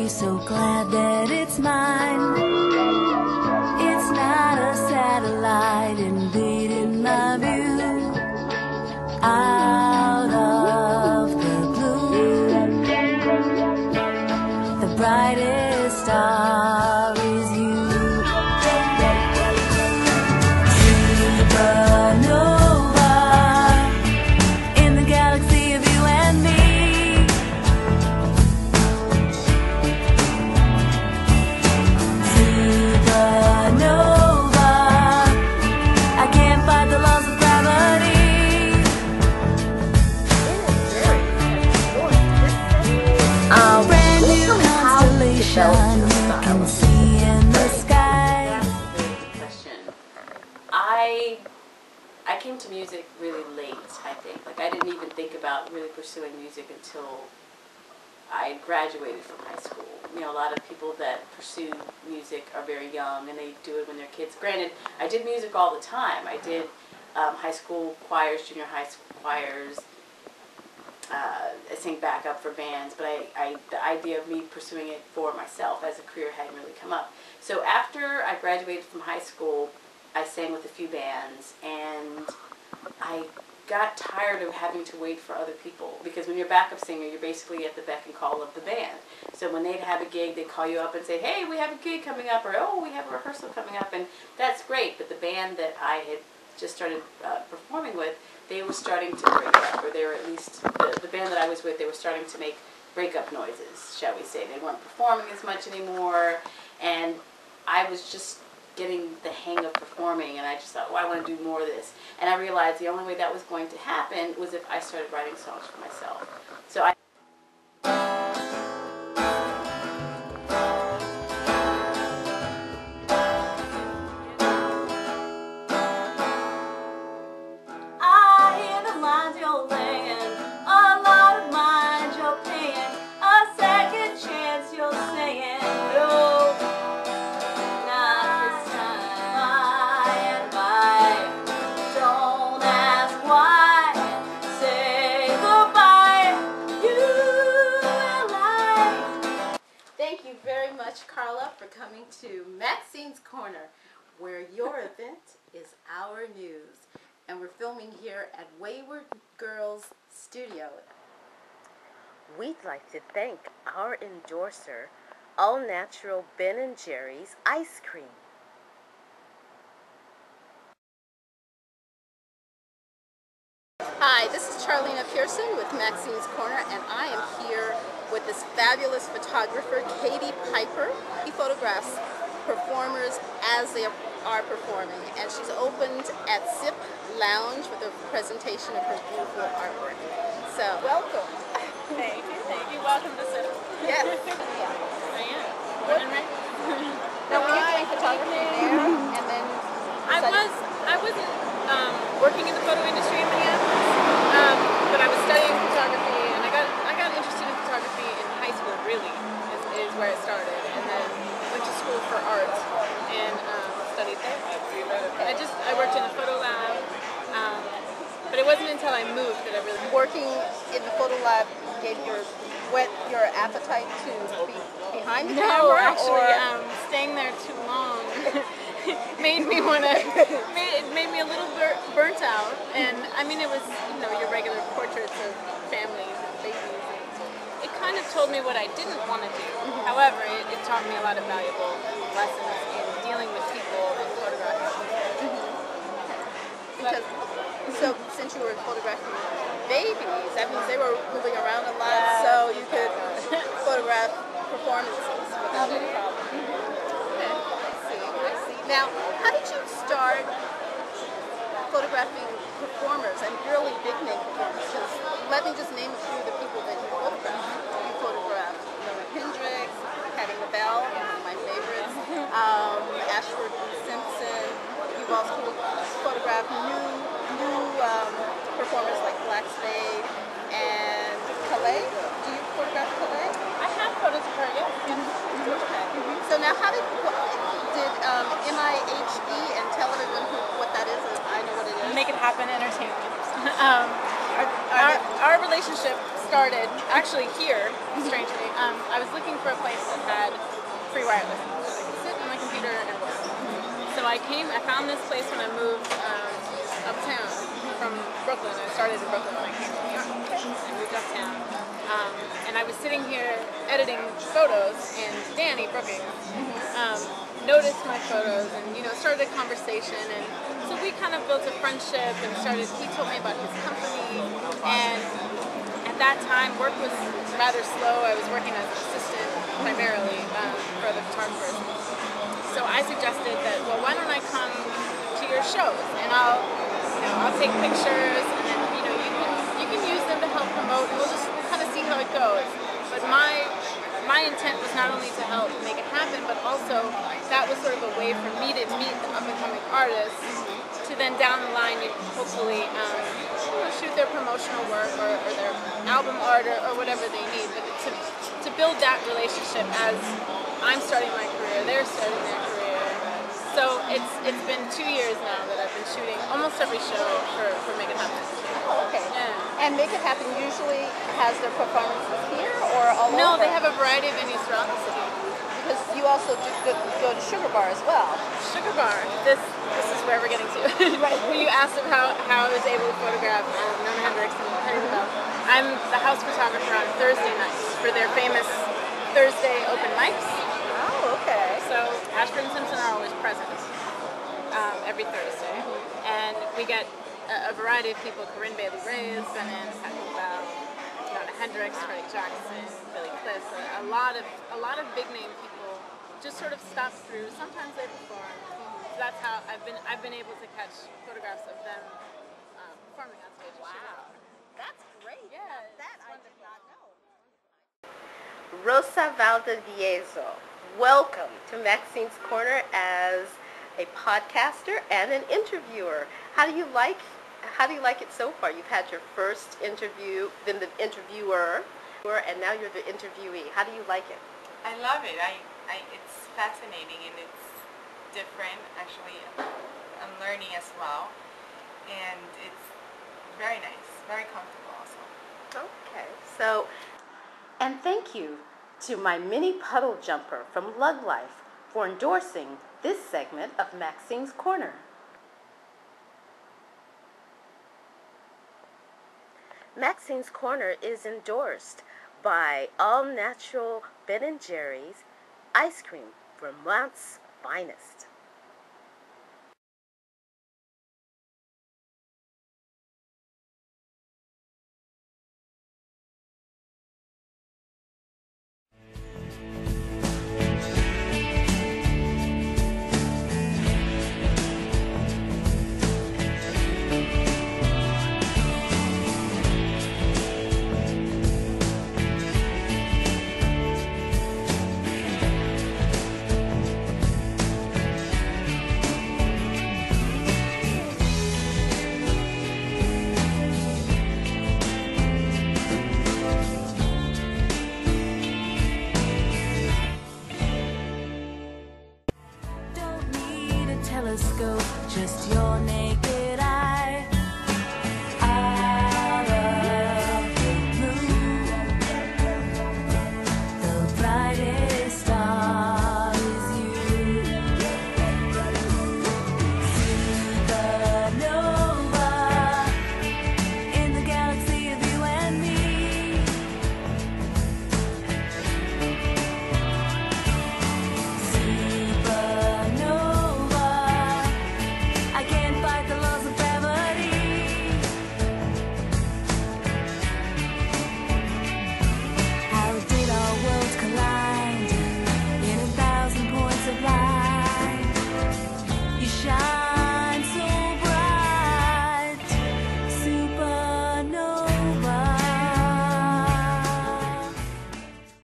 be so glad that it's mine. It's not a satellite invading my view out of the blue. The brightest star is you. Supernova in the galaxy of you and me. Supernova, I can't fight the laws of gravity. A brand new constellation you can see in the sky. Question. I came to music really late, I think. Like, I didn't even think about really pursuing music until I graduated from high school. You know, a lot of people that pursue music are very young and they do it when they're kids. Granted, I did music all the time. I did high school choirs, junior high school choirs. I sang backup for bands, but the idea of me pursuing it for myself as a career hadn't really come up. So after I graduated from high school, I sang with a few bands, and I got tired of having to wait for other people, because when you're a backup singer, you're basically at the beck and call of the band. So when they'd have a gig, they'd call you up and say, hey, we have a gig coming up, or oh, we have a rehearsal coming up, and that's great. But the band that I had just started performing with, they were starting to break up, or they were at least, the band that I was with, they were starting to make breakup noises, shall we say. They weren't performing as much anymore, and I was just getting the hang of performing, and I just thought, oh, I want to do more of this. And I realized the only way that was going to happen was if I started writing songs for myself. So I hear the lines you're laying, a lot of minds you're paying, a second chance you're saying, no. Carla, for coming to Maxine's Corner, where your event is our news. And we're filming here at Wayward Girls Studio. We'd like to thank our endorser, All Natural Ben & Jerry's Ice Cream. Hi, this is Charlena Pearson with Maxine's Corner, and I am here with this fabulous photographer, Katie Piper. She photographs performers as they are performing, and she's opened at Sip Lounge with a presentation of her beautiful artwork. So, welcome. Thank you. Welcome to Sip. Yes. I am. Born and raised. Now, were you doing photography there, and then I wasn't working in the photo industry in Minneapolis, but I was studying photography, and I got interested in photography in high school. Really, is where it started, and then went to school for art and studied there. I worked in a photo lab, but it wasn't until I moved that I really working in the photo lab gave your appetite to be behind the camera? No, actually, staying there too long made me made me a little burnt out. And I mean, it was, you know, your regular portraits of families and babies. And it kind of told me what I didn't want to do. However, it taught me a lot of valuable lessons in dealing with people and photographing. Because, so since you were photographing babies, that means they were moving around a lot, so you could photograph performances without any problem. I see. Now, how did you start photographing performers and really big name performers? Because let me just name a few of the people that you photographed. You photographed Hendrix, Patti LaBelle, one of my favorites, Ashford Simpson. You've also photographed new performers like Black Spade and Calais. Do you photograph Calais? I have photos of her, yes. Okay. So now, how did MIHE and tell everyone what that is? I know what it is. Make It Happen Entertainment. Our relationship started actually here, strangely. I was looking for a place free wireless. So I could sit on my computer and work. So I found this place when I moved uptown from Brooklyn. I started in Brooklyn when I came to New York. I moved uptown. And I was sitting here editing photos, and Danny Brookings noticed my photos and, started a conversation. And so we kind of built a friendship and he told me about his company. And at that time, work was rather slow. I was working as an assistant primarily for the photographers. So I suggested that, well, why don't I come to your shows and I'll take pictures, and then you can use them to help promote, and we'll kind of see how it goes. But my intent was not only to help make it happen, but also that was sort of a way for me to meet the up-and-coming artists, to then down the line hopefully shoot their promotional work or their album art or whatever they need. But to build that relationship as I'm starting my career, they're starting their career. So it's been 2 years now that I've been shooting almost every show for Make It Happen. Oh, okay. Yeah. And Make It Happen usually has their performances here or all over? No, they have a variety of venues throughout the city. Because you also go to Sugar Bar as well. Sugar Bar. This is where we're getting to. Right. When you asked how I was able to photograph Nona Hendrix and Henry Bell, I'm the house photographer on Thursday nights for their famous Thursday open mics. Oh, okay. So Ashford and Simpson are always present every Thursday, and we get a variety of people: Corinne Bailey Reyes, Ben Ann, Henry Bell, Nona Hendrix, Freddie Jackson, Billy Cliff. A lot of big name people just sort of stop through. Sometimes they perform. So that's how I've been able to catch photographs of them performing on stage. Wow, that's great. Yeah, that I did not know. Rosa Valdivieso, welcome to Maxine's Corner as a podcaster and an interviewer. How do you like it so far? You've had your first interview, then the interviewer, and now you're the interviewee. How do you like it? I love it. It's fascinating and it's different. Actually, I'm learning as well, and it's very nice, very comfortable also. Okay, so, and thank you to my mini puddle jumper from Lug Life for endorsing this segment of Maxine's Corner. Maxine's Corner is endorsed by All Natural Ben & Jerry's Ice Cream, Vermont's finest. Don't need a telescope, just your naked